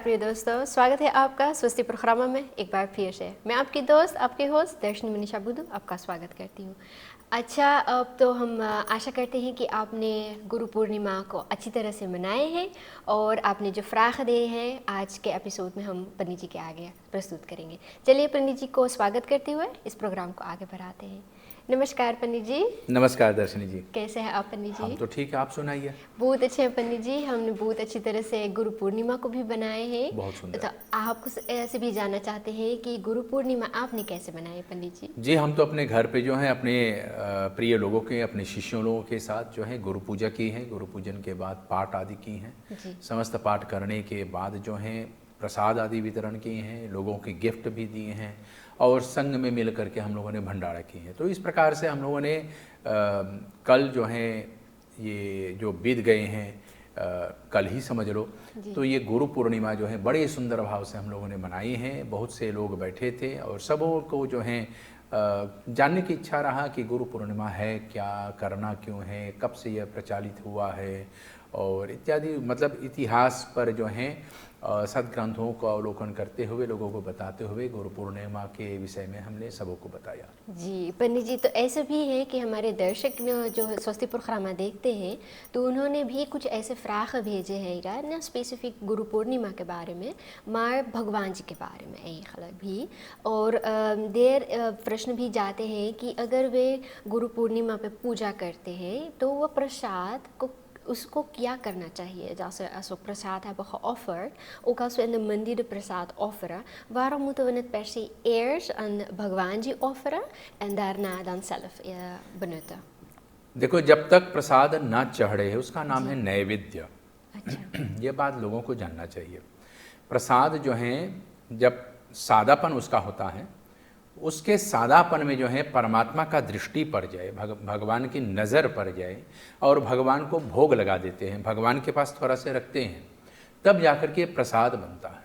प्रिय दोस्तों, स्वागत है आपका स्वस्ति प्रोग्राम में एक बार फिर से। मैं आपकी दोस्त, आपके होस्ट दर्शनी मनीषा बुद्धू आपका स्वागत करती हूँ। अच्छा, अब तो हम आशा करते हैं कि आपने गुरु पूर्णिमा को अच्छी तरह से मनाए हैं और आपने जो फ्राख दिए हैं आज के एपिसोड में हम पंडित जी के आगे प्रस्तुत करेंगे। चलिए पंडित जी को स्वागत करते हुए इस प्रोग्राम को आगे बढ़ाते हैं। नमस्कार पंडित जी। नमस्कार दर्शनी जी। कैसे हैं आप पंडित जी? हम तो ठीक है, आप सुनाइए। बहुत अच्छे हैं पंडित जी, हमने बहुत अच्छी तरह से गुरु पूर्णिमा को भी बनाए हैं। बहुत सुंदर। तो आपको ऐसे भी जानना चाहते हैं कि गुरु पूर्णिमा आपने कैसे बनाई पंडित जी? जी, हम तो अपने घर पे जो है अपने प्रिय लोगों के, अपने शिष्यों लोगों के साथ जो है गुरु पूजा की है। गुरु पूजन के बाद पाठ आदि की हैं। समस्त पाठ करने के बाद जो है प्रसाद आदि वितरण किए हैं, लोगों के गिफ्ट भी दिए हैं और संघ में मिल करके हम लोगों ने भंडारा किए हैं। तो इस प्रकार से हम लोगों ने कल जो है ये जो बीत गए हैं, कल ही समझ लो, तो ये गुरु पूर्णिमा जो है बड़े सुंदर भाव से हम लोगों ने मनाई है। बहुत से लोग बैठे थे और सबों को जो है जानने की इच्छा रहा कि गुरु पूर्णिमा है क्या, करना क्यों है, कब से यह प्रचलित हुआ है और इत्यादि, मतलब इतिहास पर जो है सदग्रंथों का अवलोकन करते हुए, लोगों को बताते हुए गुरु पूर्णिमा के विषय में हमने सबों को बताया। जी पंडित जी, तो ऐसे भी है कि हमारे दर्शक जो स्वस्ति प्रोग्राम देखते हैं तो उन्होंने भी कुछ ऐसे फ्राख भेजे हैं ना स्पेसिफिक गुरु पूर्णिमा के बारे में, माँ भगवान जी के बारे में एक अलग भी, और देर प्रश्न भी जाते हैं कि अगर वे गुरु पूर्णिमा पे पूजा करते हैं तो वह प्रसाद को उसको क्या करना चाहिए? Als we prasad hebben geofferd, ook als we in de mandir de prasad offeren, waarom moeten we het per se eerst aan Bhagwan ji offeren en daarna dan zelf benutten? देखो, जब तक प्रसाद ना चढ़े उसका नाम है नैवेद्य। अच्छा। ये बात लोगों को जानना चाहिए। प्रसाद जो है जब सादापन उसका होता है, उसके सादापन में जो है परमात्मा का दृष्टि पड़ जाए, भगवान की नज़र पड़ जाए और भगवान को भोग लगा देते हैं, भगवान के पास थोड़ा से रखते हैं, तब जाकर के प्रसाद बनता है।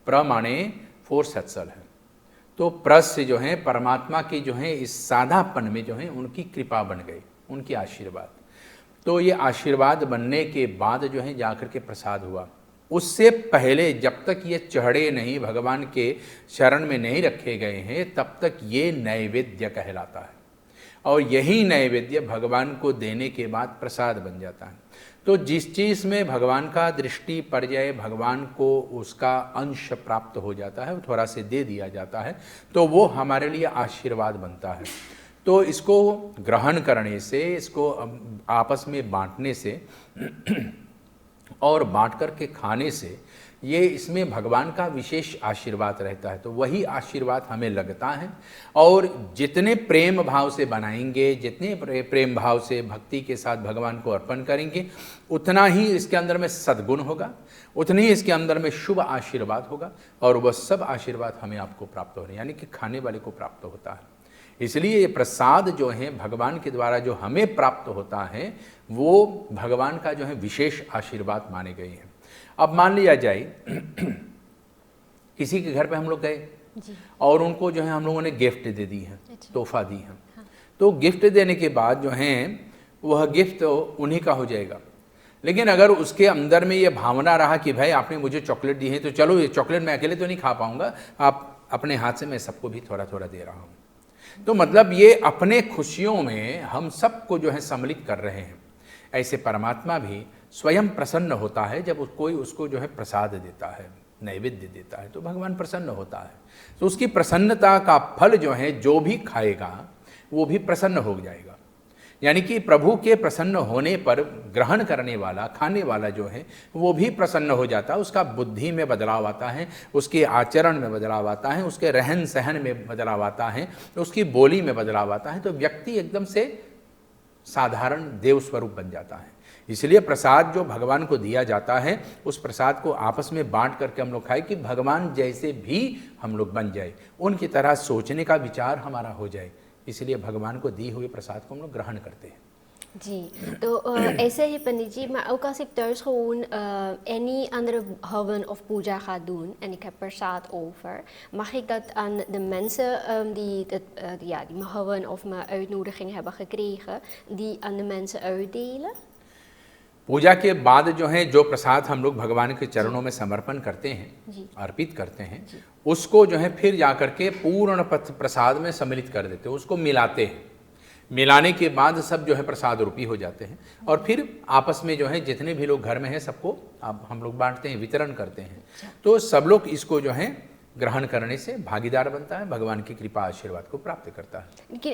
प्र माने फोर सत्सल है, तो प्रस से जो है परमात्मा की जो है इस सादापन में जो है उनकी कृपा बन गई, उनकी आशीर्वाद। तो ये आशीर्वाद बनने के बाद जो है जाकर के प्रसाद हुआ। उससे पहले जब तक ये चढ़े नहीं, भगवान के शरण में नहीं रखे गए हैं, तब तक ये नैवेद्य कहलाता है और यही नैवेद्य भगवान को देने के बाद प्रसाद बन जाता है। तो जिस चीज़ में भगवान का दृष्टि पड़ जाए, भगवान को उसका अंश प्राप्त हो जाता है, थोड़ा से दे दिया जाता है, तो वो हमारे लिए आशीर्वाद बनता है। तो इसको ग्रहण करने से, इसको आपस में बांटने से और बांट कर के खाने से ये इसमें भगवान का विशेष आशीर्वाद रहता है। तो वही आशीर्वाद हमें लगता है और जितने प्रेम भाव से बनाएंगे, जितने प्रेम भाव से भक्ति के साथ भगवान को अर्पण करेंगे, उतना ही इसके अंदर में सद्गुण होगा, उतनी ही इसके अंदर में शुभ आशीर्वाद होगा और वह सब आशीर्वाद हमें आपको प्राप्त हो रहे हैं, यानी कि खाने वाले को प्राप्त होता है। इसलिए ये प्रसाद जो है भगवान के द्वारा जो हमें प्राप्त होता है वो भगवान का जो है विशेष आशीर्वाद माने गए हैं। अब मान लिया जाए किसी के घर पे हम लोग गए और उनको जो है हम लोगों ने गिफ्ट दे दी है, तोहफा दी है। हाँ। तो गिफ्ट देने के बाद जो है वह गिफ्ट उन्हीं का हो जाएगा, लेकिन अगर उसके अंदर में ये भावना रहा कि भाई आपने मुझे चॉकलेट दी है तो चलो ये चॉकलेट मैं अकेले तो नहीं खा पाऊंगा, आप अपने हाथ से मैं सबको भी थोड़ा थोड़ा दे रहा हूँ, तो मतलब ये अपने खुशियों में हम सबको जो है सम्मिलित कर रहे हैं। ऐसे परमात्मा भी स्वयं प्रसन्न होता है जब कोई उसको जो है प्रसाद देता है, नैवेद्य देता है, तो भगवान प्रसन्न होता है। तो उसकी प्रसन्नता का फल जो है जो भी खाएगा वो भी प्रसन्न हो जाएगा। यानी कि प्रभु के प्रसन्न होने पर ग्रहण करने वाला, खाने वाला जो है वो भी प्रसन्न हो जाता है। उसका बुद्धि में बदलाव आता है, उसके आचरण में बदलाव आता है, उसके रहन सहन में बदलाव आता है, उसकी बोली में बदलाव आता है, तो व्यक्ति एकदम से साधारण देव स्वरूप बन जाता है। इसलिए प्रसाद जो भगवान को दिया जाता है उस प्रसाद को आपस में बांट करके हम लोग खाएं कि भगवान जैसे भी हम लोग बन जाए, उनकी तरह सोचने का विचार हमारा हो जाए। इसलिए भगवान को दी हुए प्रसाद को हम लोग ग्रहण करते हैं। जी, तो ऐसे ही पंडित जी, maar ook als ik thuis gewoon any andere haven of puja ga doen en ik heb prasad over, mag ik dat aan de mensen die mijn haven of mijn uitnodiging hebben gekregen, die aan de mensen uitdelen? पूजा के बाद जो है जो प्रसाद हम लोग भगवान के चरणों में समर्पण करते हैं, अर्पित करते हैं, उसको जो है फिर जाकर के पूर्ण प्रसाद में सम्मिलित कर देते हैं, उसको मिलाते हैं। मिलाने के बाद सब जो है प्रसाद रूपी हो जाते हैं और फिर आपस में जो है जितने भी लोग घर में हैं सबको अब हम लोग बांटते हैं, वितरण करते हैं। तो सब लोग इसको जो है ग्रहण करने से भागीदार बनता है, भगवान की कृपा आशीर्वाद को प्राप्त करता है। लेकिन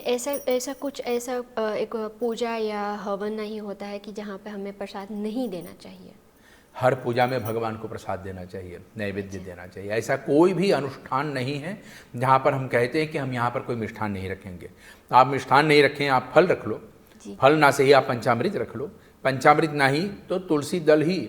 ऐसा एक पूजा या हवन नहीं होता है कि जहाँ पे हमें प्रसाद नहीं देना चाहिए? हर पूजा में भगवान को प्रसाद देना चाहिए, नैवेद्य देना चाहिए। ऐसा कोई भी अनुष्ठान नहीं है जहाँ पर हम कहते हैं कि हम यहाँ पर कोई मिष्ठान नहीं रखेंगे। आप मिष्ठान नहीं रखें, आप फल रख लो, फल ना सही आप पंचामृत रख लो, पंचामृत ना ही तो तुलसी दल ही,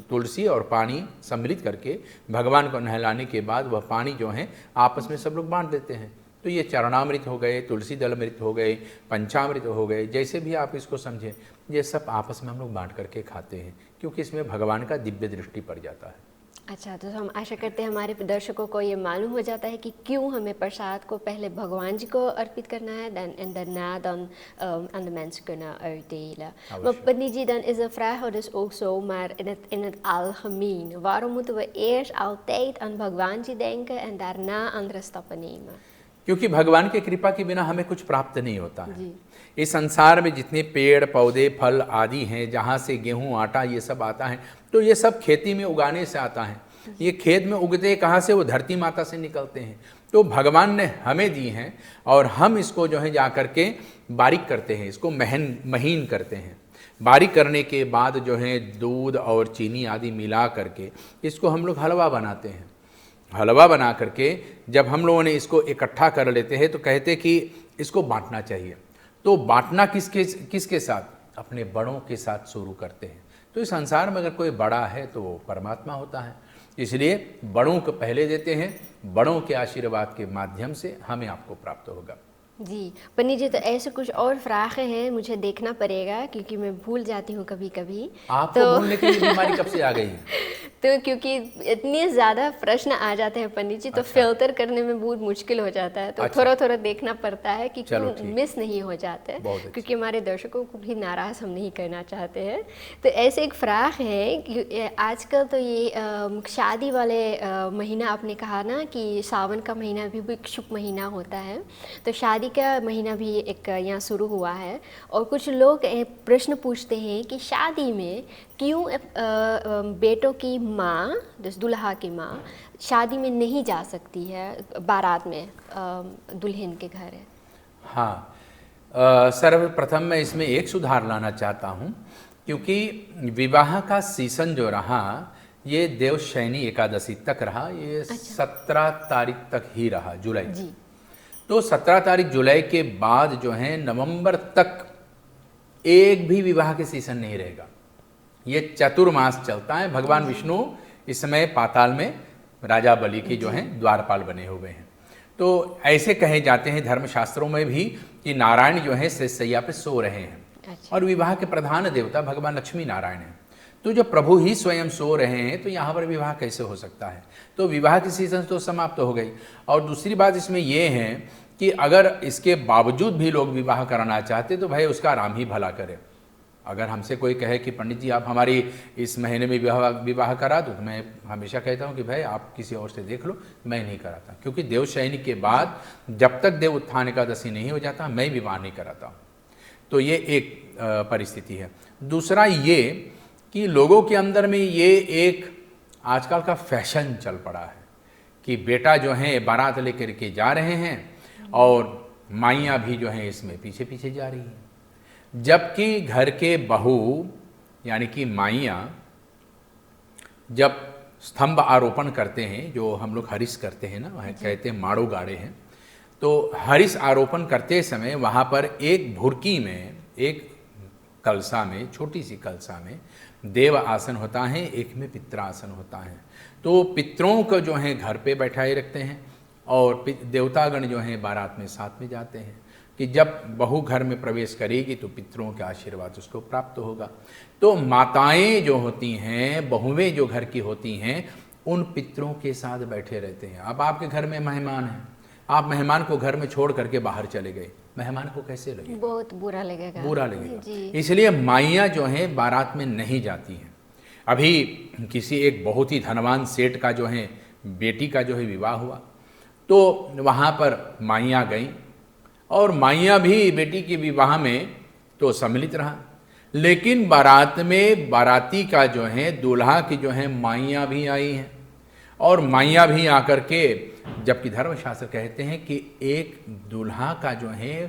तुलसी और पानी सम्मिलित करके भगवान को नहलाने के बाद वह पानी जो है आपस में सब लोग बांट देते हैं। तो ये चरणामृत हो गए, तुलसी दल अमृत हो गए, पंचामृत हो गए, जैसे भी आप इसको समझें, ये सब आपस में हम लोग बांट करके खाते हैं क्योंकि इसमें भगवान का दिव्य दृष्टि पड़ जाता है। अच्छा, तो हम आशा करते हैं हमारे दर्शकों को ये मालूम हो जाता है कि क्यों हमें प्रसाद को पहले भगवान जी को अर्पित करना है en daarna dan aan de mensen kunnen uitdelen. Maar Panditji, dan is de vraag dus ook zo, maar in het algemeen, waarom moeten we eerst altijd aan भगवान जी denken en daarna andere stappen nemen? क्योंकि भगवान की कृपा के बिना हमें कुछ प्राप्त नहीं होता है। इस संसार में जितने पेड़ पौधे फल आदि हैं, जहाँ से गेहूँ आटा ये सब आता है, तो ये सब खेती में उगाने से आता है। ये खेत में उगते कहाँ से? वो धरती माता से निकलते हैं। तो भगवान ने हमें दी हैं और हम इसको जो है जा कर के बारीक करते हैं, इसको महीन करते हैं। बारीक करने के बाद जो है दूध और चीनी आदि मिला करके इसको हम लोग हलवा बनाते हैं। हलवा बना करके जब हम लोगों ने इसको इकट्ठा कर लेते हैं तो कहते कि इसको बांटना चाहिए। तो बांटना किसके साथ? अपने बड़ों के साथ शुरू करते हैं। तो इस संसार में अगर कोई बड़ा है तो वो परमात्मा होता है, इसलिए बड़ों को पहले देते हैं। बड़ों के आशीर्वाद के माध्यम से हमें आपको प्राप्त होगा। जी पन्नी जी, तो ऐसे कुछ और फ्राखें हैं, मुझे देखना पड़ेगा क्योंकि मैं भूल जाती हूँ कभी कभी। आपको तो भूलने की बीमारी कब से आ गई है? तो क्योंकि इतने ज़्यादा प्रश्न आ जाते हैं पंडित जी, तो फिल्टर करने में बहुत मुश्किल हो जाता है। तो थोड़ा थोड़ा देखना पड़ता है कि क्यों मिस नहीं हो जाते, क्योंकि हमारे दर्शकों को भी नाराज़ हम नहीं करना चाहते हैं। तो ऐसे एक फ्राक है कि आजकल तो ये शादी वाले महीना, आपने कहा ना कि सावन का महीना भी एक शुभ महीना होता है, तो शादी का महीना भी एक यहाँ शुरू हुआ है। और कुछ लोग प्रश्न पूछते हैं कि शादी में क्यों बेटों की माँ, दुल्हा की माँ शादी में नहीं जा सकती है, बारात में दुल्हन के घर है। हाँ, सर्वप्रथम मैं इसमें एक सुधार लाना चाहता हूँ, क्योंकि विवाह का सीजन जो रहा ये देवशयनी एकादशी तक रहा, ये 17 तारीख तक ही रहा, जुलाई जी। तो 17 तारीख जुलाई के बाद जो है नवंबर तक एक भी विवाह के सीजन नहीं रहेगा। ये चतुर्मास चलता है। भगवान विष्णु इस समय पाताल में राजा बलि की जो है द्वारपाल बने हुए हैं। तो ऐसे कहे जाते हैं धर्मशास्त्रों में भी कि नारायण जो है सैया पे सो रहे हैं। और विवाह के प्रधान देवता भगवान लक्ष्मी नारायण हैं। तो जब प्रभु ही स्वयं सो रहे हैं तो यहाँ पर विवाह कैसे हो सकता है? तो विवाह की सीजन तो समाप्त हो गई। और दूसरी बात इसमें यह है कि अगर इसके बावजूद भी लोग विवाह कराना चाहते तो भाई उसका राम ही भला करे। अगर हमसे कोई कहे कि पंडित जी आप हमारी इस महीने में विवाह करा दो, तो मैं हमेशा कहता हूँ कि भाई आप किसी और से देख लो, मैं नहीं कराता। क्योंकि देवशयनी के बाद जब तक देव उत्थान एकादशी नहीं हो जाता मैं विवाह नहीं कराता हूँ। तो ये एक परिस्थिति है। दूसरा ये कि लोगों के अंदर में ये एक आजकल का फैशन चल पड़ा है कि बेटा जो है बारात लेकर के जा रहे हैं और माइयाँ भी जो हैं इसमें पीछे पीछे जा रही हैं, जबकि घर के बहू यानी कि माइयाँ जब स्तंभ आरोपण करते हैं, जो हम लोग हरिश करते हैं ना, वह कहते हैं माड़ो गाड़े हैं, तो हरिश आरोपण करते समय वहाँ पर एक भुरकी में, एक कलसा में, छोटी सी कलसा में देव आसन होता है, एक में पितृ आसन होता है। तो पितरों को जो है घर पे बैठाए रखते हैं और देवतागण जो हैं बारात में साथ में जाते हैं कि जब बहू घर में प्रवेश करेगी तो पितरों के आशीर्वाद उसको प्राप्त होगा। तो माताएं जो होती हैं, बहुएं जो घर की होती हैं, उन पितरों के साथ बैठे रहते हैं। अब आपके घर में मेहमान हैं, आप मेहमान को घर में छोड़ करके बाहर चले गए, मेहमान को कैसे लगेगा? बहुत बुरा लगेगा। बुरा लगेगा। जी। इसलिए माइयाँ जो हैं बारात में नहीं जाती हैं। अभी किसी एक बहुत ही धनवान सेठ का जो है बेटी का जो है विवाह हुआ, तो वहाँ पर माइयाँ गईं और माइयाँ भी बेटी के विवाह में तो सम्मिलित रहा, लेकिन बारात में बाराती का जो है दूल्हा की जो है माइयाँ भी आई हैं और माइयाँ भी आकर के, जबकि धर्मशास्त्र कहते हैं कि एक दूल्हा का जो है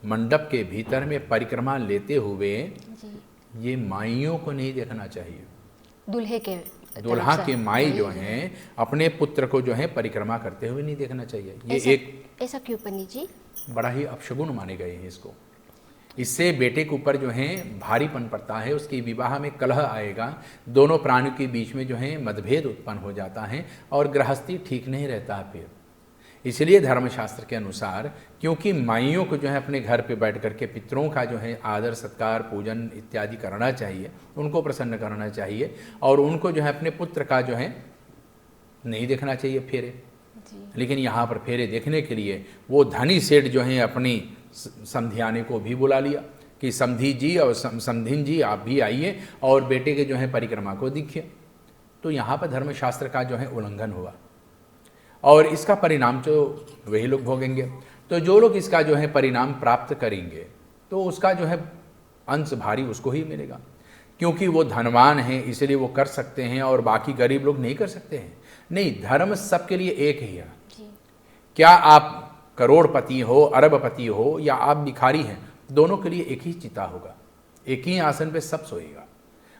मंडप के भीतर में परिक्रमा लेते हुए जी। ये माइयों को नहीं देखना चाहिए। दूल्हा के माई जो हैं अपने पुत्र को जो है परिक्रमा करते हुए नहीं देखना चाहिए। ये ऐसा क्यों पंडित जी? बड़ा ही अपशगुन माने गए हैं इसको। इससे बेटे के ऊपर जो है भारीपन पड़ता है, उसके विवाह में कलह आएगा, दोनों प्राणियों के बीच में जो है मतभेद उत्पन्न हो जाता है और गृहस्थी ठीक नहीं रहता है फिर। इसलिए धर्मशास्त्र के अनुसार, क्योंकि माइयों को जो है अपने घर पे बैठ करके पितरों का जो है आदर सत्कार पूजन इत्यादि करना चाहिए, उनको प्रसन्न करना चाहिए और उनको जो है अपने पुत्र का जो है नहीं देखना चाहिए फेरे। लेकिन यहाँ पर फेरे देखने के लिए वो धनी सेठ जो है अपनी समधियाने को भी बुला लिया कि समधी जी और समधिन जी आप भी आइए और बेटे के जो है परिक्रमा को देखिए। तो यहाँ पर धर्मशास्त्र का जो है उल्लंघन हुआ और इसका परिणाम तो वही लोग भोगेंगे। तो जो लोग इसका जो है परिणाम प्राप्त करेंगे तो उसका जो है अंश भारी उसको ही मिलेगा, क्योंकि वो धनवान हैं इसलिए वो कर सकते हैं और बाकी गरीब लोग नहीं कर सकते हैं। नहीं, धर्म सबके लिए एक ही है। क्या आप करोड़पति हो, अरबपति हो या आप भिखारी हैं, दोनों के लिए एक ही चिता होगा, एक ही आसन पे सब सोएगा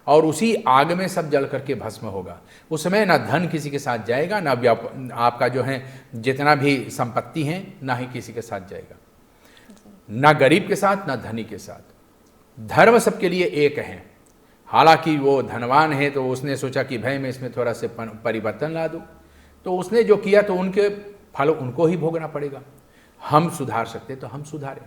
और उसी आग में सब जल करके भस्म होगा। उसमें ना धन किसी के साथ जाएगा, ना आपका जो है जितना भी संपत्ति है ना ही किसी के साथ जाएगा, ना गरीब के साथ ना धनी के साथ। धर्म सबके लिए एक है। हालांकि वो धनवान है तो उसने सोचा कि भाई मैं इसमें थोड़ा से परिवर्तन ला दूँ, तो उसने जो किया तो उनके फल उनको ही भोगना पड़ेगा। हम सुधार सकते तो हम सुधारें।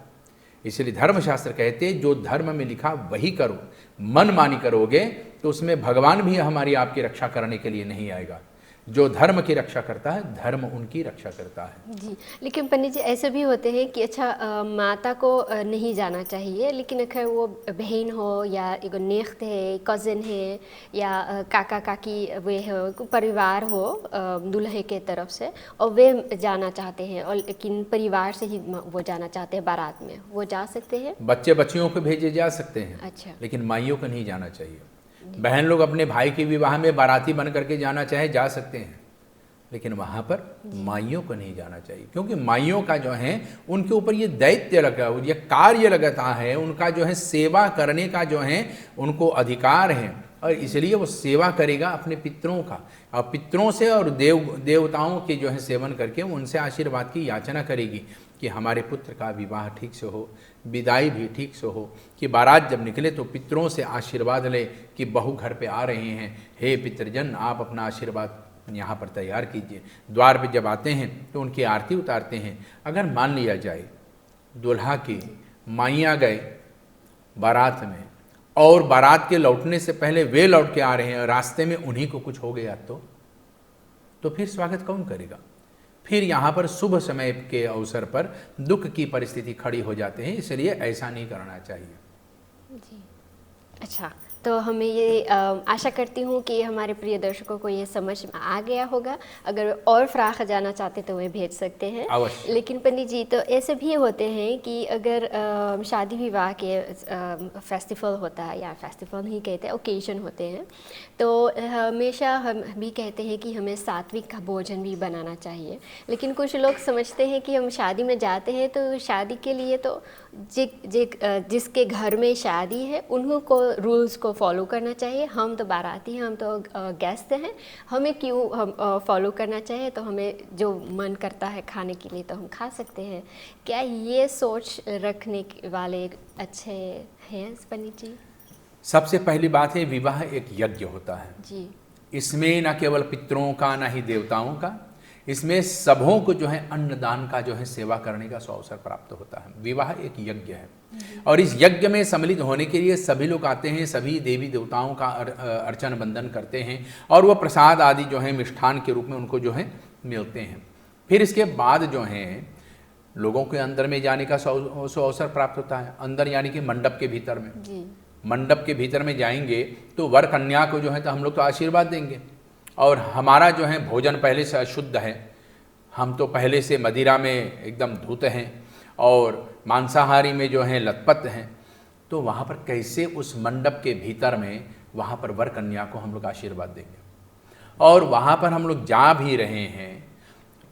इसलिए धर्मशास्त्र कहते जो धर्म में लिखा वही करो, मनमानी करोगे तो उसमें भगवान भी हमारी आपकी रक्षा करने के लिए नहीं आएगा। जो धर्म की रक्षा करता है धर्म उनकी रक्षा करता है। जी, लेकिन पंडित जी ऐसे भी होते हैं कि अच्छा माता को नहीं जाना चाहिए, लेकिन अगर वो बहन हो या एक नेख्त है, कज़न है या काका काकी वे हो, परिवार हो दूल्हे के तरफ से और वे जाना चाहते हैं और लेकिन परिवार से ही वो जाना चाहते हैं बारात में, वो जा सकते हैं? बच्चे बच्चियों को भेजे जा सकते हैं। अच्छा। लेकिन माइयों को नहीं जाना चाहिए। बहन लोग अपने भाई के विवाह में बाराती बन करके जाना चाहे जा सकते हैं, लेकिन वहाँ पर माइयों को नहीं जाना चाहिए, क्योंकि माइयों का जो है उनके ऊपर ये दैत्य लगा, ये कार्य लगता है, उनका जो है सेवा करने का जो है उनको अधिकार है और इसलिए वो सेवा करेगा अपने पितरों का और पितरों से और देवताओं के जो है सेवन करके उनसे आशीर्वाद की याचना करेगी कि हमारे पुत्र का विवाह ठीक से हो, विदाई भी ठीक से हो, कि बारात जब निकले तो पितरों से आशीर्वाद ले कि बहू घर पे आ रहे हैं, हे पितृजन आप अपना आशीर्वाद यहाँ पर तैयार कीजिए। द्वार पे जब आते हैं तो उनकी आरती उतारते हैं। अगर मान लिया जाए दुल्हा की माइयाँ गए बारात में और बारात के लौटने से पहले वे लौट के आ रहे हैं और रास्ते में उन्हीं को कुछ हो गया तो फिर स्वागत कौन करेगा? फिर यहाँ पर शुभ समय के अवसर पर दुख की परिस्थिति खड़ी हो जाते हैं, इसलिए ऐसा नहीं करना चाहिए। जी, अच्छा, तो हमें ये आशा करती हूँ कि हमारे प्रिय दर्शकों को ये समझ में आ गया होगा। अगर और फ्राख जाना चाहते तो वे भेज सकते हैं अवश्य। लेकिन पंडित जी तो ऐसे भी होते हैं कि अगर शादी विवाह के फेस्टिवल होता है या फेस्टिवल नहीं कहते, ओकेजन होते हैं, तो हमेशा हम भी कहते हैं कि हमें सात्विक का भोजन भी बनाना चाहिए। लेकिन कुछ लोग समझते हैं कि हम शादी में जाते हैं तो शादी के लिए तो जिसके घर में शादी है उन्हों को रूल्स को फॉलो करना चाहिए। हम तो बाराती हैं, हम तो गेस्ट हैं, हमें क्यों हम फॉलो करना चाहिए? तो हमें जो मन करता है खाने के लिए तो हम खा सकते हैं। क्या ये सोच रखने वाले अच्छे हैं पंडित जी? सबसे पहली बात है विवाह एक यज्ञ होता है जी। इसमें न केवल पितरों का न ही देवताओं का, इसमें सबों को जो है अन्नदान का जो है सेवा करने का अवसर प्राप्त होता है। विवाह एक यज्ञ है और इस यज्ञ में सम्मिलित होने के लिए सभी लोग आते हैं, सभी देवी देवताओं का अर्चन बंदन करते हैं और वह प्रसाद आदि जो है मिष्ठान के रूप में उनको जो है मिलते हैं। फिर इसके बाद जो है लोगों के अंदर में जाने का सो अवसर प्राप्त होता है। अंदर यानी कि मंडप के भीतर में जी। मंडप के भीतर में जाएंगे तो वर कन्या को जो है तो हम लोग तो आशीर्वाद देंगे, और हमारा जो है भोजन पहले से अशुद्ध है, हम तो पहले से मदिरा में एकदम धूत हैं और मांसाहारी में जो है लथपथ हैं, तो वहाँ पर कैसे उस मंडप के भीतर में वहाँ पर वर कन्या को हम लोग आशीर्वाद देंगे। और वहाँ पर हम लोग जा भी रहे हैं,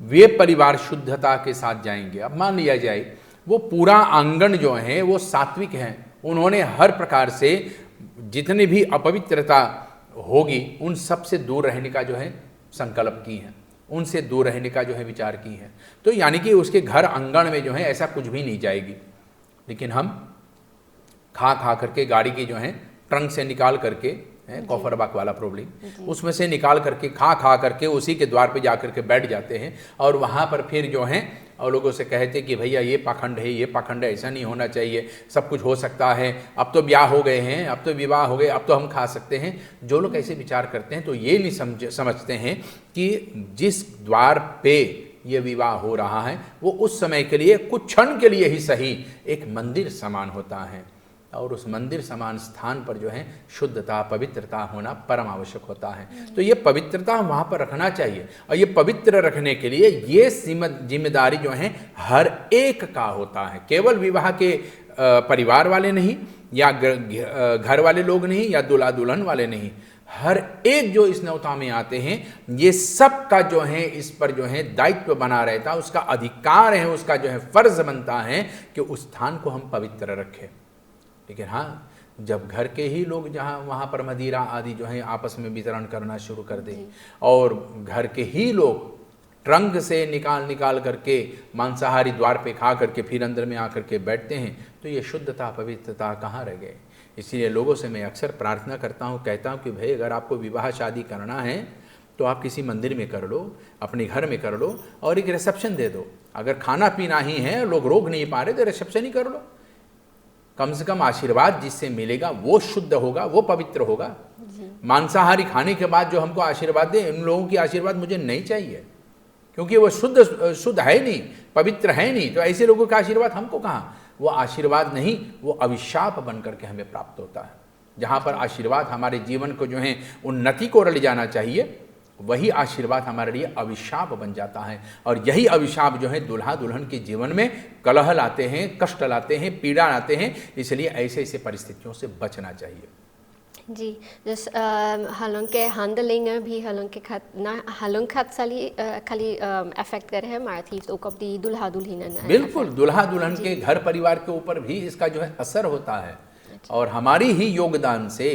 वे परिवार शुद्धता के साथ जाएंगे। अब मान लिया जाए वो पूरा आंगन जो है वो सात्विक हैं, उन्होंने हर प्रकार से जितनी भी अपवित्रता होगी उन सब से दूर रहने का जो है संकल्प की है, उनसे दूर रहने का जो है विचार की है। तो यानी कि उसके घर आंगन में जो है ऐसा कुछ भी नहीं जाएगी। लेकिन हम खा खा करके गाड़ी की जो है ट्रंक से निकाल करके, कॉफर बाक वाला प्रॉब्लम, उसमें से निकाल करके खा खा करके उसी के द्वार पे जा करके बैठ जाते हैं, और वहाँ पर फिर जो है और लोगों से कहते कि भैया ये पाखंड है, ये पाखंड है, ऐसा नहीं होना चाहिए, सब कुछ हो सकता है, अब तो ब्याह हो गए हैं, अब तो विवाह हो गए, अब तो हम खा सकते हैं। जो लोग ऐसे विचार करते हैं तो ये नहीं समझते हैं कि जिस द्वार पे ये विवाह हो रहा है वो उस समय के लिए, कुछ क्षण के लिए ही सही, एक मंदिर समान होता है, और उस मंदिर समान स्थान पर जो है शुद्धता, पवित्रता होना परम आवश्यक होता है। तो ये पवित्रता वहाँ पर रखना चाहिए, और ये पवित्र रखने के लिए ये जिम्मेदारी जो है हर एक का होता है, केवल विवाह के परिवार वाले नहीं, या घर वाले लोग नहीं, या दूल्हा दुल्हन वाले नहीं, हर एक जो इस न्योता में आते हैं ये सब का जो है इस पर जो है दायित्व बना रहता है, उसका अधिकार है, उसका जो है फर्ज बनता है कि उस स्थान को हम पवित्र रखें। लेकिन हाँ, जब घर के ही लोग जहाँ वहाँ पर मदिरा आदि जो है आपस में वितरण करना शुरू कर दें, और घर के ही लोग ट्रंक से निकाल करके मांसाहारी द्वार पे खा करके फिर अंदर में आकर के बैठते हैं, तो ये शुद्धता, पवित्रता कहाँ रह गए। इसलिए लोगों से मैं अक्सर प्रार्थना करता हूँ, कहता हूँ कि भाई अगर आपको विवाह शादी करना है तो आप किसी मंदिर में कर लो, अपने घर में कर लो, और एक रिसेप्शन दे दो। अगर खाना पीना ही है, लोग रोक नहीं पा रहे, तो रिसेप्शन ही कर लो। कम से कम आशीर्वाद जिससे मिलेगा वो शुद्ध होगा, वो पवित्र होगा। मांसाहारी खाने के बाद जो हमको आशीर्वाद दे, इन लोगों की आशीर्वाद मुझे नहीं चाहिए, क्योंकि वो शुद्ध है नहीं, पवित्र है नहीं। तो ऐसे लोगों का आशीर्वाद हमको कहाँ, वो आशीर्वाद नहीं, वो अभिशाप बन करके हमें प्राप्त होता है। जहाँ पर आशीर्वाद हमारे जीवन को जो है उन्नति को ले जाना चाहिए, वही आशीर्वाद हमारे लिए अभिशाप बन जाता है। और यही अभिशाप जो है दूल्हा दुल्हन के जीवन में कलह लाते हैं, कष्ट लाते हैं, पीड़ा लाते हैं। इसलिए ऐसे ऐसे परिस्थितियों से बचना चाहिए। जी, dus halonke handelingen भी halonke gaat खाली effect करे है, maar het heeft ook op die दूल्हा दुल्हन। बिल्कुल, दूल्हा दुल्हन के घर परिवार के ऊपर भी इसका जो है असर होता है, और हमारी ही योगदान से,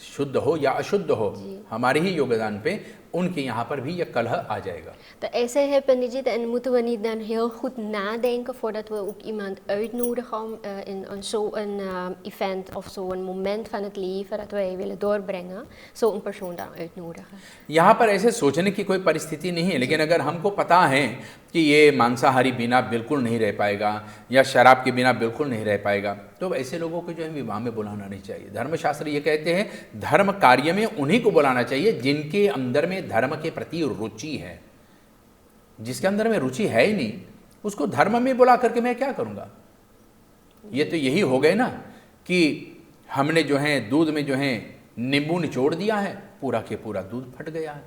शुद्ध हो या अशुद्ध हो, हमारे ही योगदान पे उनके यहाँ पर भी यह कलह आ जाएगा। तो ऐसे है पंडित जी, dan moeten we niet dan heel goed nadenken voordat we ook iemand uitnodigen om in zo'n event of zo'n moment van het leven dat wij willen doorbrengen, zo'n persoon dan uitnodigen। यहाँ पर ऐसे सोचने की कोई परिस्थिति नहीं है, लेकिन अगर हमको पता है कि ये मांसाहारी बिना बिल्कुल नहीं रह पाएगा, या शराब के बिना बिल्कुल नहीं रह पाएगा, तो ऐसे लोगों को जो है विवाह में बुलाना नहीं चाहिए। धर्मशास्त्र ये कहते हैं धर्म कार्य में उन्हीं को बुलाना चाहिए जिनके अंदर में धर्म के प्रति रुचि है। जिसके अंदर में रुचि है ही नहीं, उसको धर्म में बुला करके मैं क्या करूँगा। ये तो यही हो गए ना कि हमने जो है दूध में जो है नींबू निचोड़ दिया है, पूरा के पूरा दूध फट गया है,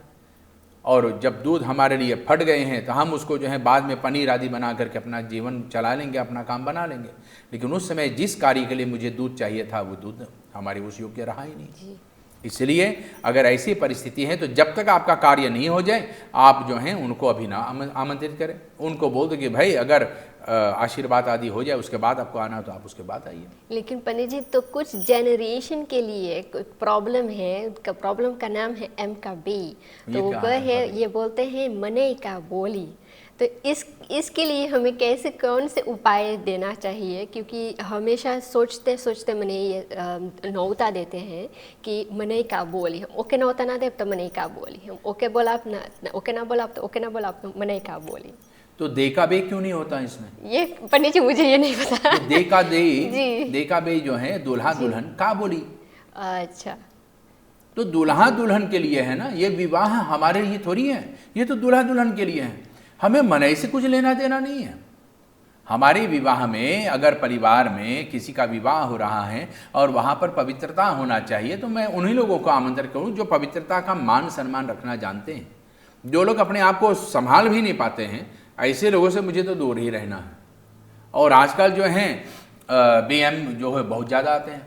और जब दूध हमारे लिए फट गए हैं तो हम उसको जो है बाद में पनीर आदि बना करके अपना जीवन चला लेंगे, अपना काम बना लेंगे। लेकिन उस समय जिस कार्य के लिए मुझे दूध चाहिए था वो दूध हमारे उस योग्य रहा ही नहीं। इसलिए अगर ऐसी परिस्थिति है तो जब तक आपका कार्य नहीं हो जाए, आप जो हैं उनको अभी ना आमंत्रित करें। उनको बोल दो कि भाई अगर आशीर्वाद आदि हो जाए उसके बाद आपको आना तो आप उसके बाद आइए। लेकिन पंडित जी, तो कुछ जनरेशन के लिए प्रॉब्लम है, उसका प्रॉब्लम का नाम है एम का बी, तो वह है, ये बोलते हैं मने का बोली। तो इसके लिए हमें कैसे, कौन से उपाय देना चाहिए, क्योंकि हमेशा सोचते सोचते मने ये नौता देते हैं कि मने का बोली, हम ओके नौता ना दे तो मने का बोली, हम ओके बोला आप ना, ओके ना बोला आप तो ओके ना बोला आप तो मने का बोली। तो दे का बे क्यों नहीं होता इसमें? ये पंडित जी मुझे ये नहीं पता। तो दे का दे का बे जो है दूल्हा दुल्हन का बोली। अच्छा, तो दूल्हा दुल्हन के लिए है ना, ये विवाह हमारे लिए थोड़ी है, ये तो दूल्हा दुल्हन के लिए है। हमें मनाई से कुछ लेना देना नहीं है। हमारे विवाह में अगर परिवार में किसी का विवाह हो रहा है और वहाँ पर पवित्रता होना चाहिए, तो मैं उन्हीं लोगों को आमंत्रित करूँ जो पवित्रता का मान सम्मान रखना जानते हैं। जो लोग अपने आप को संभाल भी नहीं पाते हैं, ऐसे लोगों से मुझे तो दूर ही रहना है। और आजकल जो हैं BM जो है बहुत ज़्यादा आते हैं,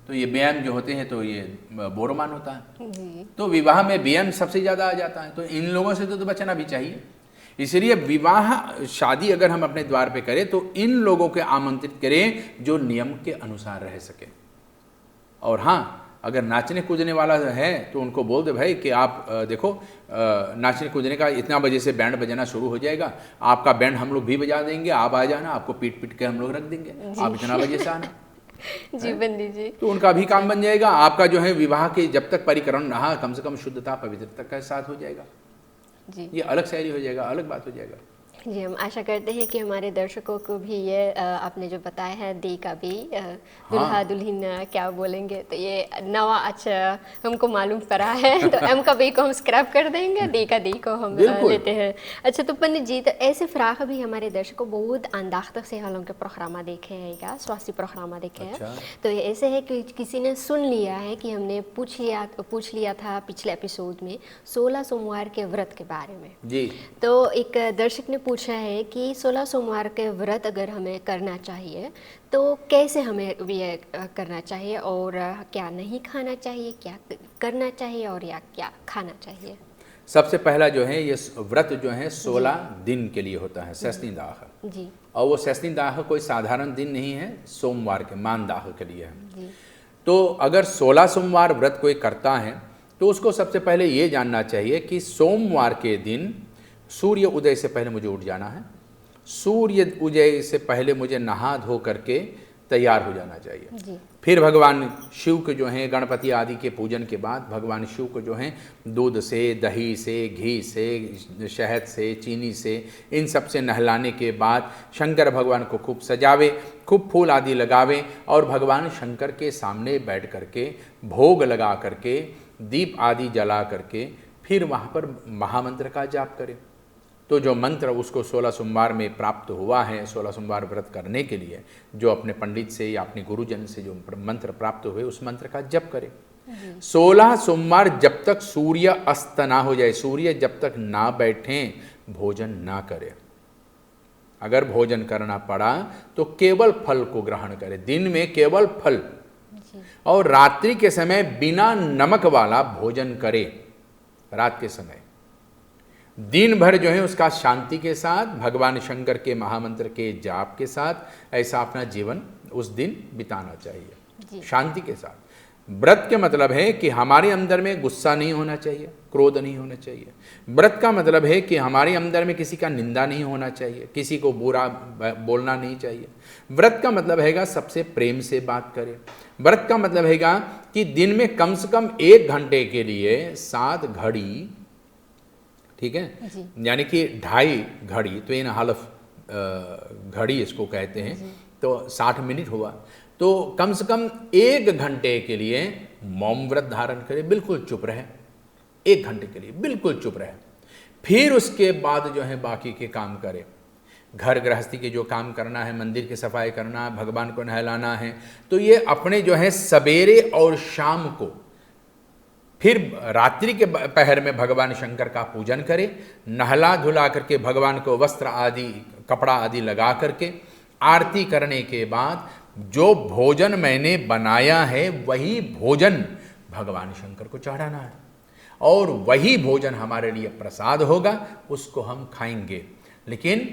तो ये BM जो होते हैं तो ये बोरोमान होता है जी। तो विवाह में BM सबसे ज़्यादा आ जाता है। तो इन लोगों से तो बचना भी चाहिए। इसलिए विवाह शादी अगर हम अपने द्वार पे करें तो इन लोगों के आमंत्रित करें जो नियम के अनुसार रह सके। और हाँ, अगर नाचने कूदने वाला है तो उनको बोल दे भाई कि आप देखो नाचने कूदने का इतना बजे से बैंड बजाना शुरू हो जाएगा, आपका बैंड हम लोग भी बजा देंगे, आप आ जाना, आपको पीट पीट के हम लोग रख देंगे, आप इतना बजे से आना। जी पंडित जी। तो उनका भी काम बन जाएगा, आपका जो है विवाह के जब तक परिकरण रहा कम से कम शुद्धता पवित्रता के साथ हो जाएगा। जी ये अलग शैली हो जाएगा, अलग बात हो जाएगा। जी, हम आशा करते हैं कि हमारे दर्शकों को भी ये आपने जो बताया है दी का भी दुल्हा दुल्हन क्या बोलेंगे, तो ये नवा अच्छा हमको मालूम पड़ा है। तो एम का बी को हम स्क्रैप कर देंगे, दी को हम लेते हैं। अच्छा, तो पंडित जी, तो ऐसे फ्राक भी हमारे दर्शकों बहुत अंदाख्त से हलों के प्रोग्रामा देखे हैं क्या, स्वास्थ्य प्रोग्रामा देखे हैं। अच्छा। तो ये ऐसे है कि किसी ने सुन लिया है कि हमने पूछ लिया था पिछले एपिसोड में 16 सोमवार के व्रत के बारे में जी। तो एक दर्शक ने पूछा है कि 16 सोमवार के व्रत अगर हमें करना चाहिए तो कैसे हमें ये करना चाहिए, और क्या नहीं खाना चाहिए, क्या करना चाहिए और या क्या खाना चाहिए। सबसे पहला जो है ये व्रत जो है 16 दिन के लिए होता है, सैस्तिनदाह जी। और वो सैस्तिनदाह कोई साधारण दिन नहीं है, सोमवार के मानदाह के लिए है। जी। तो अगर 16 सोमवार व्रत कोई करता है तो उसको सबसे पहले ये जानना चाहिए कि सोमवार के दिन सूर्य उदय से पहले मुझे उठ जाना है, सूर्य उदय से पहले मुझे नहा धो करके तैयार हो जाना चाहिए। जी। फिर भगवान शिव के जो हैं गणपति आदि के पूजन के बाद भगवान शिव को जो हैं दूध से, दही से, घी से, शहद से, चीनी से, इन सब से नहलाने के बाद शंकर भगवान को खूब सजावे, खूब फूल आदि लगावे और भगवान शंकर के सामने बैठ करके भोग लगा करके दीप आदि जला करके फिर वहाँ पर महामंत्र का जाप करें। तो जो मंत्र उसको 16 सोमवार में प्राप्त हुआ है, 16 सोमवार व्रत करने के लिए जो अपने पंडित से या अपने गुरुजन से जो मंत्र प्राप्त हुए उस मंत्र का जप करें। 16 सोमवार जब तक सूर्य अस्त ना हो जाए, सूर्य जब तक ना बैठें, भोजन ना करें। अगर भोजन करना पड़ा तो केवल फल को ग्रहण करें, दिन में केवल फल, और रात्रि के समय बिना नमक वाला भोजन करें। रात के समय दिन भर जो है उसका शांति के साथ, भगवान शंकर के महामंत्र के जाप के साथ ऐसा अपना जीवन उस दिन बिताना चाहिए, शांति के साथ। व्रत के मतलब है कि हमारे अंदर में गुस्सा नहीं होना चाहिए, क्रोध नहीं होना चाहिए। व्रत का मतलब है कि हमारे अंदर में किसी का निंदा नहीं होना चाहिए, किसी को बुरा बोलना नहीं चाहिए। व्रत का मतलब हैगा सबसे प्रेम से बात करें। व्रत का मतलब हैगा कि दिन में कम से कम 1 घंटे के लिए 7 घड़ी, ठीक है, यानी कि 2.5 घड़ी, 2.5 घड़ी इसको कहते हैं, तो 60 मिनट हुआ। तो कम से कम 1 घंटे के लिए मौन व्रत धारण करें, बिल्कुल चुप रहे 1 घंटे के लिए, बिल्कुल चुप रहे। फिर उसके बाद जो है बाकी के काम करें, घर गृहस्थी के जो काम करना है, मंदिर की सफाई करना है, भगवान को नहलाना है, तो ये अपने जो है सवेरे और शाम को, फिर रात्रि के पहर में भगवान शंकर का पूजन करें, नहला धुला करके भगवान को वस्त्र आदि, कपड़ा आदि लगा करके आरती करने के बाद जो भोजन मैंने बनाया है वही भोजन भगवान शंकर को चढ़ाना है, और वही भोजन हमारे लिए प्रसाद होगा, उसको हम खाएंगे। लेकिन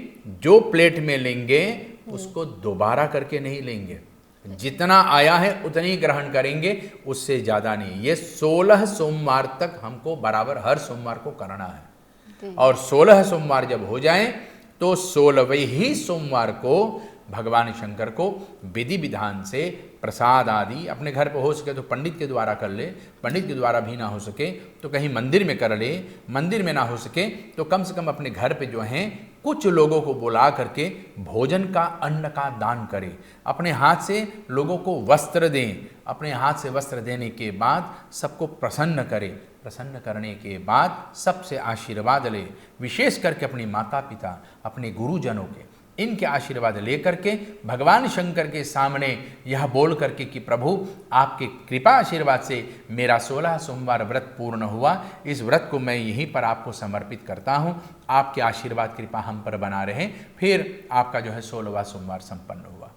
जो प्लेट में लेंगे उसको दोबारा करके नहीं लेंगे, जितना आया है उतनी ग्रहण करेंगे, उससे ज़्यादा नहीं। ये 16 सोमवार तक हमको बराबर हर सोमवार को करना है, और 16 सोमवार जब हो जाएं तो 16वें ही सोमवार को भगवान शंकर को विधि विधान से प्रसाद आदि अपने घर पर हो सके तो पंडित के द्वारा कर ले, पंडित के द्वारा भी ना हो सके तो कहीं मंदिर में कर ले, मंदिर में ना हो सके तो कम से कम अपने घर पे जो हैं कुछ लोगों को बुला करके भोजन का, अन्न का दान करें। अपने हाथ से लोगों को वस्त्र दें, अपने हाथ से वस्त्र देने के बाद सबको प्रसन्न करें, प्रसन्न करने के बाद सबसे आशीर्वाद ले, विशेष करके अपने माता पिता, अपने गुरुजनों के, इनके आशीर्वाद लेकर के भगवान शंकर के सामने यह बोल करके कि प्रभु आपके कृपा आशीर्वाद से मेरा 16 सोमवार व्रत पूर्ण हुआ, इस व्रत को मैं यहीं पर आपको समर्पित करता हूँ, आपके आशीर्वाद कृपा हम पर बना रहे, फिर आपका जो है 16वां सोमवार संपन्न हुआ।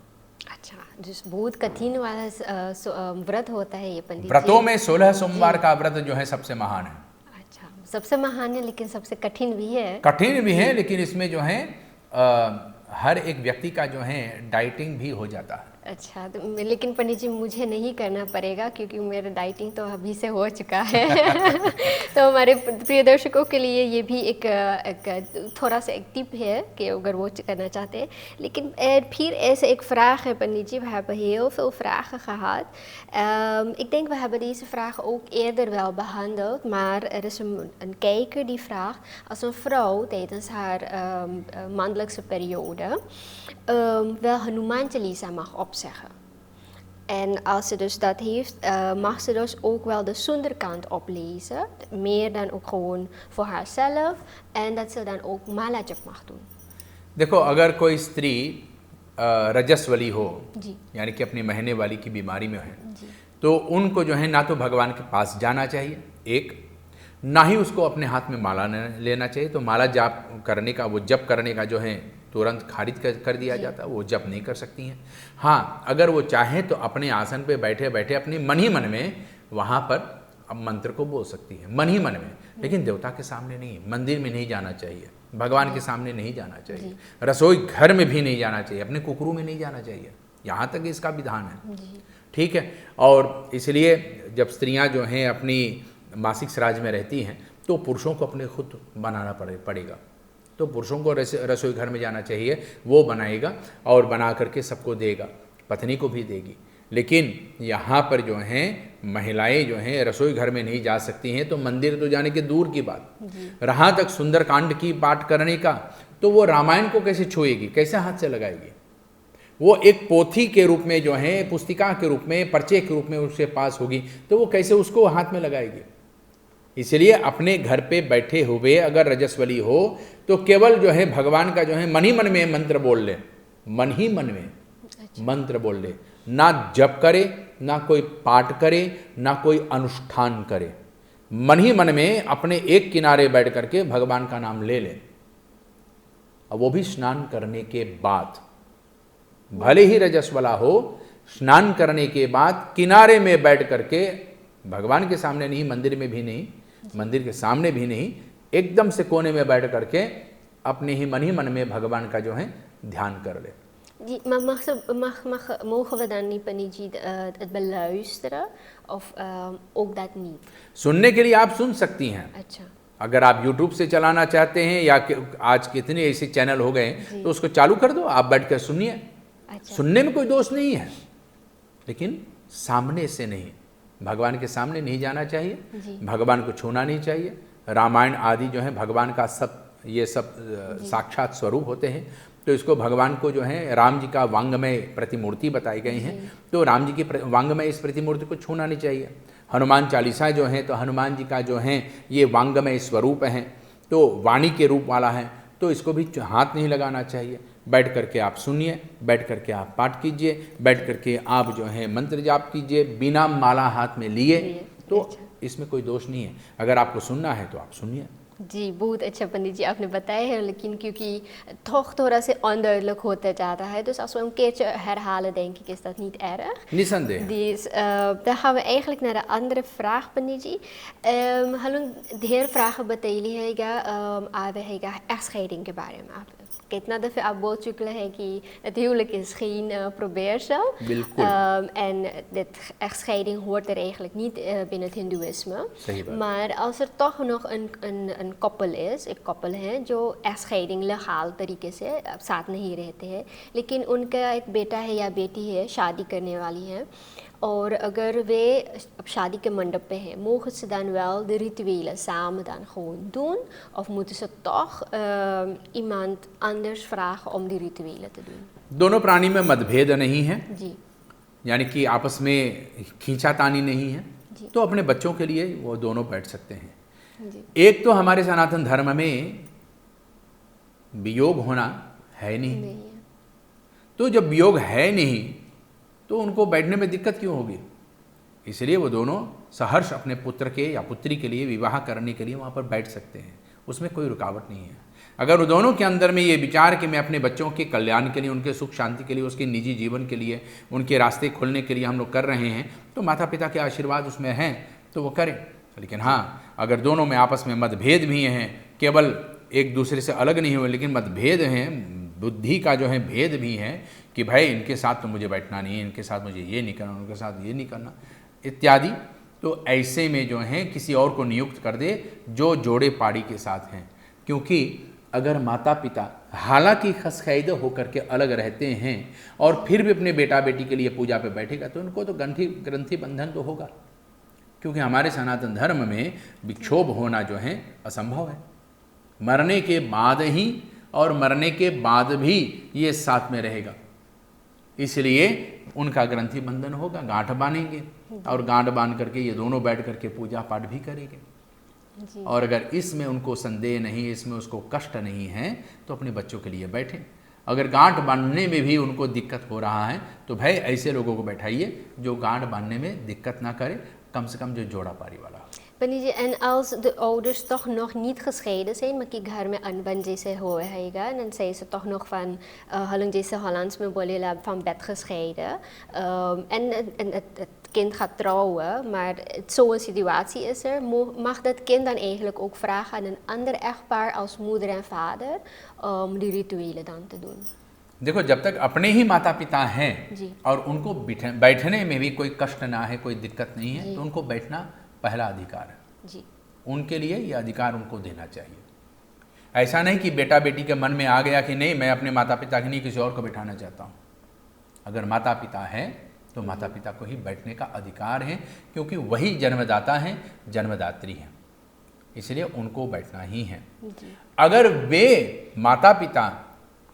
अच्छा, जिस बहुत कठिन वाला व्रत होता है ये पंडित जी। व्रतों में 16 सोमवार का व्रत जो है सबसे महान है। अच्छा, सबसे महान है लेकिन सबसे कठिन भी है। कठिन भी है, लेकिन इसमें जो है हर एक व्यक्ति का जो है डाइटिंग भी हो जाता है। अच्छा, तो लेकिन पंडित जी मुझे नहीं करना पड़ेगा क्योंकि मेरा डाइटिंग तो अभी से हो चुका है। तो हमारे प्रिय दर्शकों के लिए ये भी एक थोड़ा सा एक टिप है कि अगर वो करना चाहते हैं। लेकिन फिर ऐसे एक vraag है पंडित जी, we hebben heel veel vragen gehad. Ik denk we hebben deze vraag ook eerder wel behandeld, maar er is een kijker die vraagt als een vrouw tijdens haar maandelijkse periode wel Hanuman Chalisa mag opzeggen. En als ze dus dat heeft, mag ze dus ook wel de Sundarkand oplezen. Meer dan ook gewoon voor haarzelf. En dat ze dan ook Mala Jap mag doen. देखो, अगर कोई स्त्री रजस्वली हो, जी, यानी कि अपनी महीने वाली की बीमारी में है, जी, तो उनको जो है ना तो भगवान के पास जाना चाहिए, एक ना ही उसको अपने हाथ में माला लेना चाहिए। तो माला जाप करने का, वो जप करने का जो है तुरंत खारिज कर दिया जाता है, वो जप नहीं कर सकती हैं। हाँ, अगर वो चाहें तो अपने आसन पे बैठे बैठे अपनी मन ही मन में वहाँ पर अब मंत्र को बोल सकती है, मन ही मन में, लेकिन देवता के सामने नहीं, मंदिर में नहीं जाना चाहिए, भगवान के सामने नहीं जाना चाहिए, रसोई घर में भी नहीं जाना चाहिए, अपने कुकरू में नहीं जाना चाहिए, यहाँ तक इसका विधान है। ठीक है। और इसलिए जब स्त्रियाँ जो हैं अपनी मासिक श्राद्ध में रहती हैं तो पुरुषों को अपने खुद बनाना पड़ेगा। तो पुरुषों को रसोई घर में जाना चाहिए, वो बनाएगा और बना करके सबको देगा, पत्नी को भी देगी। लेकिन यहाँ पर जो हैं महिलाएं जो हैं रसोई घर में नहीं जा सकती हैं, तो मंदिर तो जाने के दूर की बात। रहा तक सुंदरकांड की पाठ करने का, तो वो रामायण को कैसे छुएगी, कैसे हाथ से लगाएगी? वो एक पोथी के रूप में जो है, पुस्तिका के रूप में, पर्चे के रूप में उसके पास होगी, तो वो कैसे उसको हाथ में लगाएगी? इसलिए अपने घर पे बैठे हुए अगर रजस्वली हो तो केवल जो है भगवान का जो है मन ही मन में मंत्र बोल ले, मन ही मन में मंत्र बोल ले, ना जप करे, ना कोई पाठ करे, ना कोई अनुष्ठान करे, मन ही मन में अपने एक किनारे बैठ करके भगवान का नाम ले ले। अब वो भी स्नान करने के बाद, भले ही रजस्वला हो, स्नान करने के बाद किनारे में बैठ करके, भगवान के सामने नहीं, मंदिर में भी नहीं, मंदिर के सामने भी नहीं, एकदम से कोने में बैठ करके अपने ही मन में भगवान का जो है ध्यान कर ले। जी, maar mogen we dan niet Pandit ji het beluisteren of ook dat niet? सुनने के लिए आप सुन सकती हैं। अच्छा, अगर आप YouTube से चलाना चाहते हैं या आज कितने ऐसे चैनल हो गए तो उसको चालू कर दो, आप बैठ कर सुनिए। अच्छा, सुनने में कोई दोष नहीं है, लेकिन सामने से नहीं, भगवान के सामने नहीं जाना चाहिए, भगवान को छूना नहीं चाहिए। रामायण आदि जो है भगवान का ये सब साक्षात स्वरूप होते हैं, तो इसको भगवान को जो है राम जी का वांगमय प्रतिमूर्ति बताई गई हैं, तो राम जी की वांगमय इस प्रतिमूर्ति को छूना नहीं चाहिए। हनुमान चालीसा जो है, तो हनुमान जी का जो है ये वांगमय स्वरूप हैं, तो वाणी के रूप वाला है, तो इसको भी हाथ नहीं लगाना चाहिए। बैठ करके आप सुनिए, बैठ करके आप पाठ कीजिए, बैठ करके आप जो है मंत्र जाप कीजिए बिना माला हाथ में लिए, तो इसमें कोई दोष नहीं है। अगर आपको सुनना है तो आप सुनिए। जी, बहुत अच्छा पंडित जी आपने बताया है, लेकिन क्योंकि toch थोड़ा से onduidelijk होता जाता है, dus als we een keertje herhalen denk ik is dat niet erg. निसंदेह। Dus dan gaan we eigenlijk naar de andere vraag पंडित जी। हम ढेर vragen बताइएगा आवेगा echtscheiding के बारे में। आप कितना दफ़े आप बोल चुके हैं कि het huwelijk is geen probeersel. बिल्कुल। En dit echtscheiding hoort er eigenlijk niet binnen het hindoeïsme. सही बात। Maar als er toch nog een koppel is, एक कपल है जो echtscheiding legaal तरीके से साथ नहीं रहते हैं, लेकिन उनका एक बेटा है या बेटी है, शादी करने वाली है, और अगर वे शादी के मंडप पे हैं, mogen ze dan wel de rituelen samen dan gewoon doen, of moeten ze toch iemand anders vragen om die rituelen te doen? दोनों प्राणी में मतभेद नहीं है, जी, यानी कि आपस में खींचातानी नहीं है, तो अपने बच्चों के लिए वो दोनों बैठ सकते हैं। जी, एक तो हमारे सनातन धर्म में वियोग होना है नहीं। नहीं है। तो जब वियोग है नहीं तो उनको बैठने में दिक्कत क्यों होगी? इसलिए वो दोनों सहर्ष अपने पुत्र के या पुत्री के लिए विवाह करने के लिए वहाँ पर बैठ सकते हैं, उसमें कोई रुकावट नहीं है। अगर वो दोनों के अंदर में ये विचार कि मैं अपने बच्चों के कल्याण के लिए, उनके सुख शांति के लिए, उसके निजी जीवन के लिए, उनके रास्ते खोलने के लिए हम लोग कर रहे हैं, तो माता पिता के आशीर्वाद उसमें हैं तो वो करें। लेकिन हाँ, अगर दोनों में आपस में मतभेद भी हैं, केवल एक दूसरे से अलग नहीं हुए लेकिन मतभेद हैं, बुद्धि का जो है भेद भी है कि भाई इनके साथ तो मुझे बैठना नहीं है, इनके साथ मुझे ये नहीं करना, उनके साथ ये नहीं करना इत्यादि, तो ऐसे में जो है किसी और को नियुक्त कर दे जो जोड़े पाड़ी के साथ हैं। क्योंकि अगर माता पिता हालांकि खसखैद होकर के अलग रहते हैं और फिर भी अपने बेटा बेटी के लिए पूजा पे बैठेगा तो उनको तो ग्रंथि बंधन तो होगा, क्योंकि हमारे सनातन धर्म में विक्षोभ होना जो है असंभव है। मरने के बाद ही और मरने के बाद भी ये साथ में रहेगा, इसलिए उनका ग्रंथि बंधन होगा, गांठ बांधेंगे और गांठ बांध करके ये दोनों बैठ करके पूजा पाठ भी करेंगे। और अगर इसमें उनको संदेह नहीं, इसमें उसको कष्ट नहीं है तो अपने बच्चों के लिए बैठें। अगर गांठ बांधने में भी उनको दिक्कत हो रहा है तो भाई ऐसे लोगों को बैठाइए जो गांठ बांधने में दिक्कत ना करे, कम से कम जो जोड़ा पारी वाला हो। Paniji, en als de ouders toch nog niet gescheiden zijn, maar की घर में अनबन जैसे होएगा, dan zijn ze toch nog van hulle जैसे Hollands में बोलेला van bed gescheiden. En het kind gaat trouwen, maar zo'n situatie is er. Mag dat kind dan eigenlijk ook vragen aan een ander echtpaar als moeder en vader om die rituelen dan te doen? देखो, जब तक अपने ही माता पिता हैं जी। और उनको बैठने में भी कोई कष्ट ना है, कोई दिक्कत नहीं है, तो उनको बैठना पहला अधिकार है जी। उनके लिए, ये अधिकार उनको देना चाहिए। ऐसा नहीं कि बेटा बेटी के मन में आ गया कि नहीं मैं अपने माता पिता के नहीं किसी और को बैठाना चाहता हूँ। अगर माता पिता है तो माता पिता को ही बैठने का अधिकार है, क्योंकि वही जन्मदाता हैं, जन्मदात्री हैं, इसलिए उनको बैठना ही है। अगर वे माता पिता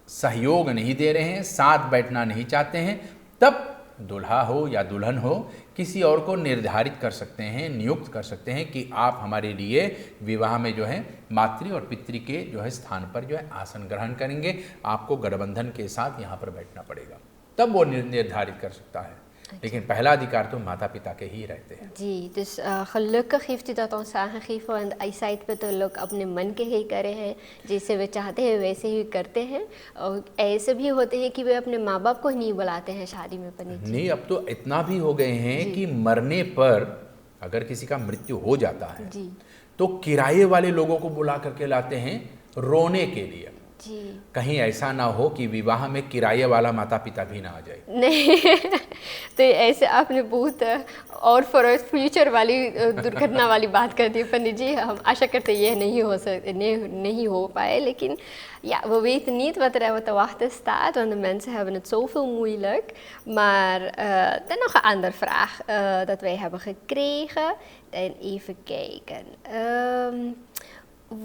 सहयोग नहीं दे रहे हैं, साथ बैठना नहीं चाहते हैं, तब दूल्हा हो या दुल्हन हो किसी और को निर्धारित कर सकते हैं, नियुक्त कर सकते हैं कि आप हमारे लिए विवाह में जो है मातृ और पितृ के जो है स्थान पर जो है आसन ग्रहण करेंगे, आपको गठबंधन के साथ यहाँ पर बैठना पड़ेगा, तब वो निर्धारित कर सकता है। लेकिन पहला अधिकार तो माता पिता के ही रहते हैं। जी, dus gelukkig heeft u dat ons aangegeven, want ऐसा पे तो लोग अपने मन के ही करे हैं, जैसे वे चाहते हैं वैसे ही करते हैं। और ऐसे भी होते हैं कि वे अपने माँ बाप को नहीं बुलाते हैं शादी में। पंडित जी नहीं, अब तो इतना भी हो गए हैं कि मरने पर अगर किसी का मृत्यु हो जाता है जी। तो किराए वाले लोगों को बुला करके लाते हैं रोने के लिए। जी। कहीं ऐसा ना हो कि विवाह में किराए वाला माता पिता भी ना आ जाए। नहीं तो ऐसे आपने बहुत और फॉर फ्यूचर वाली दुर्घटना वाली बात कर दी पंडित जी। हम आशा करते ये नहीं हो paye. Lekin ja, we weten niet wat er te wachten staat, want de mensen hebben het zoveel moeilijk. Maar dan nog een andere vraag dat wij hebben gekregen. En even kijken.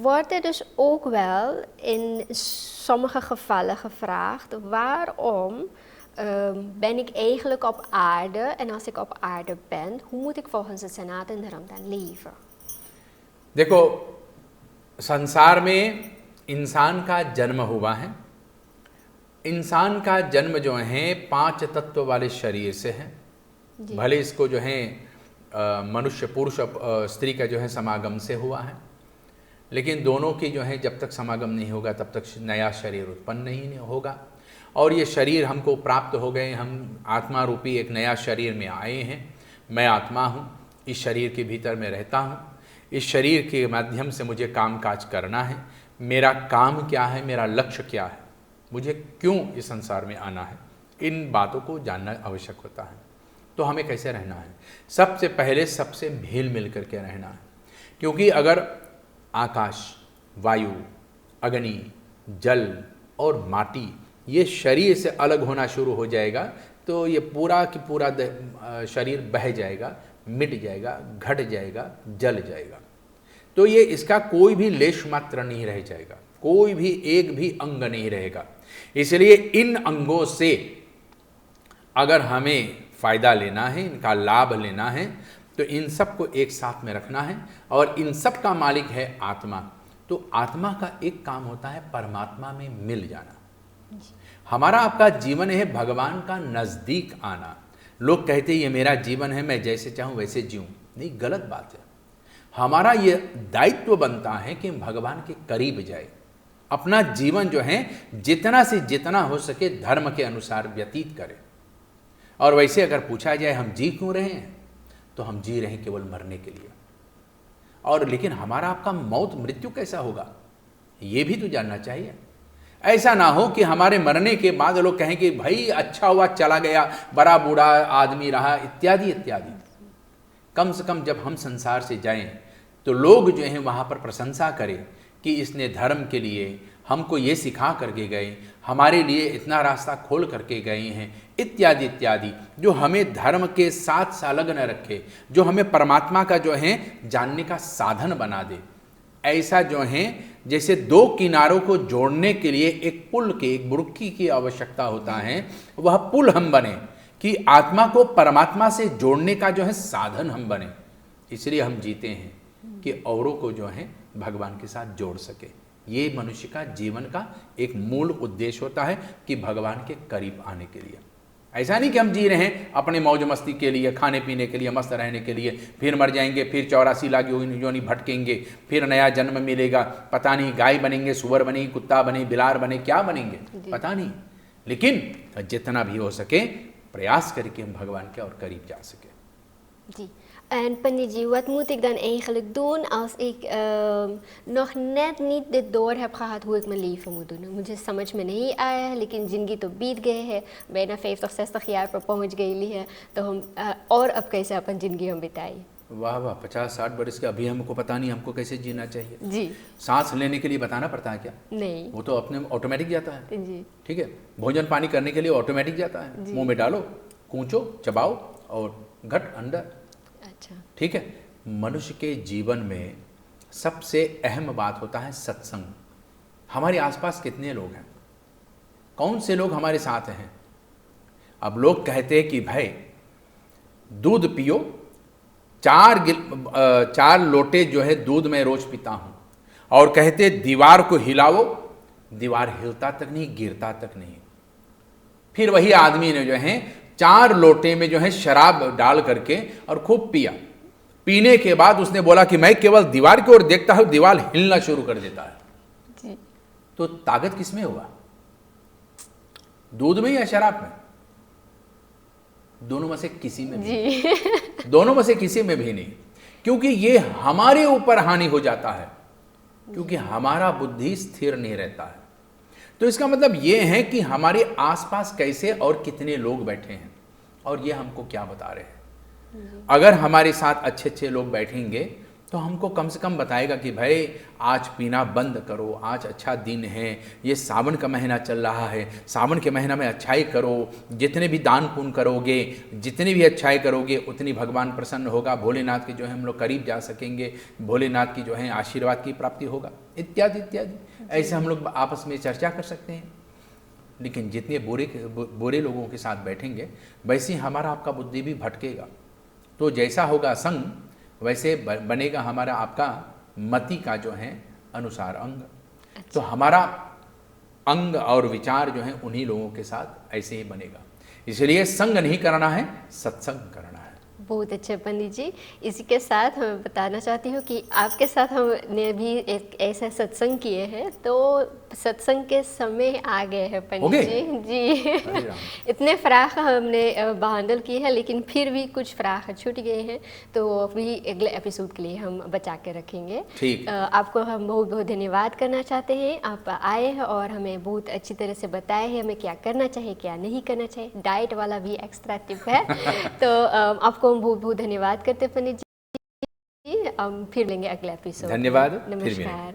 Wordt er dus ook wel in sommige gevallen gevraagd waarom ben ik eigenlijk op aarde, en als ik op aarde ben, hoe moet ik volgens het सनातन धर्म dan leven? देखो, संसार में इंसान का जन्म हुआ है। इंसान का जन्म जो है 5 तत्व वाले शरीर से है। भले इसको जो है मनुष्य पुरुष स्त्री का जो है समागम से हुआ है, लेकिन दोनों की जो है जब तक समागम नहीं होगा तब तक नया शरीर उत्पन्न नहीं होगा। और ये शरीर हमको प्राप्त हो गए, हम आत्मा रूपी एक नया शरीर में आए हैं। मैं आत्मा हूँ, इस शरीर के भीतर मैं रहता हूँ, इस शरीर के माध्यम से मुझे काम काज करना है। मेरा काम क्या है, मेरा लक्ष्य क्या है, मुझे क्यों इस संसार में आना है, इन बातों को जानना आवश्यक होता है। तो हमें कैसे रहना है? सबसे पहले सबसे मिल मिल करके रहना है, क्योंकि अगर आकाश, वायु, अग्नि, जल और माटी ये शरीर से अलग होना शुरू हो जाएगा तो ये पूरा की पूरा शरीर बह जाएगा, मिट जाएगा, घट जाएगा, जल जाएगा। तो ये इसका कोई भी लेश मात्र नहीं रह जाएगा, कोई भी एक भी अंग नहीं रहेगा। इसलिए इन अंगों से अगर हमें फ़ायदा लेना है, इनका लाभ लेना है, तो इन सब को एक साथ में रखना है। और इन सब का मालिक है आत्मा। तो आत्मा का एक काम होता है परमात्मा में मिल जाना। हमारा आपका जीवन है भगवान का नज़दीक आना। लोग कहते हैं ये मेरा जीवन है, मैं जैसे चाहूँ वैसे जीऊँ, नहीं, गलत बात है। हमारा ये दायित्व बनता है कि हम भगवान के करीब जाए, अपना जीवन जो है जितना से जितना हो सके धर्म के अनुसार व्यतीत करें। और वैसे अगर पूछा जाए हम जी क्यों रहे हैं, तो हम जी रहे हैं केवल मरने के लिए। और लेकिन हमारा आपका मृत्यु कैसा होगा, ये भी तो जानना चाहिए। ऐसा ना हो कि हमारे मरने के बाद लोग कहें कि भाई अच्छा हुआ चला गया, बड़ा बूढ़ा आदमी रहा, इत्यादि इत्यादि। कम से कम जब हम संसार से जाएं तो लोग जो हैं वहाँ पर प्रशंसा करें कि इसने धर्म के लिए हमको ये सिखा करके गए, हमारे लिए इतना रास्ता खोल करके गए हैं, इत्यादि इत्यादि, जो हमें धर्म के साथ संलग्न रखे, जो हमें परमात्मा का जो है जानने का साधन बना दे। ऐसा जो है जैसे दो किनारों को जोड़ने के लिए एक पुल के, एक बुड़की की आवश्यकता होता है, वह पुल हम बने कि आत्मा को परमात्मा से जोड़ने का जो है साधन हम बने। इसलिए हम जीते हैं कि औरों को जो है भगवान के साथ जोड़ सके। ये मनुष्य का जीवन का एक मूल उद्देश्य होता है कि भगवान के करीब आने के लिए। ऐसा नहीं कि हम जी रहे हैं अपने मौज मस्ती के लिए, खाने पीने के लिए, मस्त रहने के लिए, फिर मर जाएंगे, फिर 84 लाख योनि भटकेंगे, फिर नया जन्म मिलेगा, पता नहीं गाय बनेंगे, सुअर बनेंगे, कुत्ता बने, बिलार बने, क्या बनेंगे पता नहीं। लेकिन जितना भी हो सके प्रयास करके हम भगवान के और करीब जा सके। जी. En Panditji, wat moet ik dan eigenlijk doen als ik nog net niet dit door heb gehad hoe ik mijn leven moet doen? मुझे समझ में नहीं आया है, लेकिन ज़िंदगी तो बीत गए है, मैंने 50-60 यार पर पहुंच गई है, तो हम और अब कैसे अपन ज़िंदगी हम बिताई? वाह वाह, 50-60 वर्ष के अभी हमको पता नहीं हमको कैसे जीना चाहिए। जी। सांस लेने के लिए बताना पड़ता है क्या? नहीं, वो तो अपने ऑटोमेटिक जाता है। जी। ठीक है, भोजन पानी करने के लिए ऑटोमेटिक जाता है, मुंह में डालो, कूचो, चबाओ और घट अंदर। अच्छा, ठीक है। मनुष्य के जीवन में सबसे अहम बात होता है सत्संग। हमारे आसपास कितने लोग हैं, कौन से लोग हमारे साथ हैं? अब लोग कहते हैं कि भाई दूध पियो, 4 लोटे जो है दूध मैं रोज पीता हूं, और कहते दीवार को हिलाओ, दीवार हिलता तक नहीं, गिरता तक नहीं। फिर वही आदमी ने जो है 4 लोटे में जो है शराब डाल करके और खूब पिया। पीने के बाद उसने बोला कि मैं केवल दीवार की ओर देखता हूं, दीवार हिलना शुरू कर देता है। जी। तो ताकत किसमें होगा, दूध में या शराब में? दोनों में से किसी में भी दोनों में से किसी में भी नहीं, क्योंकि ये हमारे ऊपर हानि हो जाता है, क्योंकि हमारा बुद्धि स्थिर नहीं रहता है। तो इसका मतलब ये है कि हमारे आसपास कैसे और कितने लोग बैठे हैं और ये हमको क्या बता रहे हैं। अगर हमारे साथ अच्छे अच्छे लोग बैठेंगे तो हमको कम से कम बताएगा कि भाई आज पीना बंद करो, आज अच्छा दिन है, ये सावन का महीना चल रहा है, सावन के महीना में अच्छाई करो, जितने भी दान पुण्य करोगे, जितनी भी अच्छाई करोगे उतनी भगवान प्रसन्न होगा, भोलेनाथ के जो है हम लोग करीब जा सकेंगे, भोलेनाथ की जो है आशीर्वाद की प्राप्ति होगा, इत्यादि इत्यादि। ऐसे हम लोग आपस में चर्चा कर सकते हैं। लेकिन जितने बुरे लोगों के साथ बैठेंगे वैसे ही हमारा आपका बुद्धि भी भटकेगा। तो जैसा होगा संग वैसे बनेगा हमारा आपका मति का जो है अनुसार अंग। अच्छा। तो हमारा अंग और विचार जो है उन्हीं लोगों के साथ ऐसे ही बनेगा। इसलिए संग नहीं करना है, सत्संग करना है। बहुत अच्छे पंडित जी। इसी के साथ मैं बताना चाहती हूँ कि आपके साथ हमने भी एक ऐसा सत्संग किए हैं, तो सत्संग के समय आ गए हैं पंडित जी। जी इतने फ्राख हमने बहांडल किए हैं, लेकिन फिर भी कुछ फ्राख छूट गए हैं, तो अभी अगले एपिसोड के लिए हम बचा के रखेंगे। ठीक। आपको हम बहुत बहुत धन्यवाद करना चाहते हैं। आप आए हैं और हमें बहुत अच्छी तरह से बताए हैं हमें क्या करना चाहिए, क्या नहीं करना चाहिए। डाइट वाला भी एक्स्ट्रा टिप है। तो आपको हम बहुत बहुत धन्यवाद करते हैं पंडित जी। हम फिर लेंगे अगले एपिसोड। धन्यवाद। नमस्कार।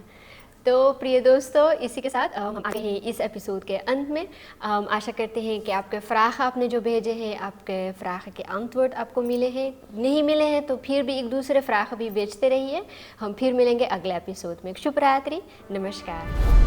तो प्रिय दोस्तों, इसी के साथ हम आ गए हैं इस एपिसोड के अंत में। हम आशा करते हैं कि आपके फ्राख आपने जो भेजे हैं, आपके फ्राख के अंतवर्ड आपको मिले हैं। नहीं मिले हैं तो फिर भी एक दूसरे फ्राख भी भेजते रहिए। हम फिर मिलेंगे अगले एपिसोड में। शुभ रात्रि, नमस्कार।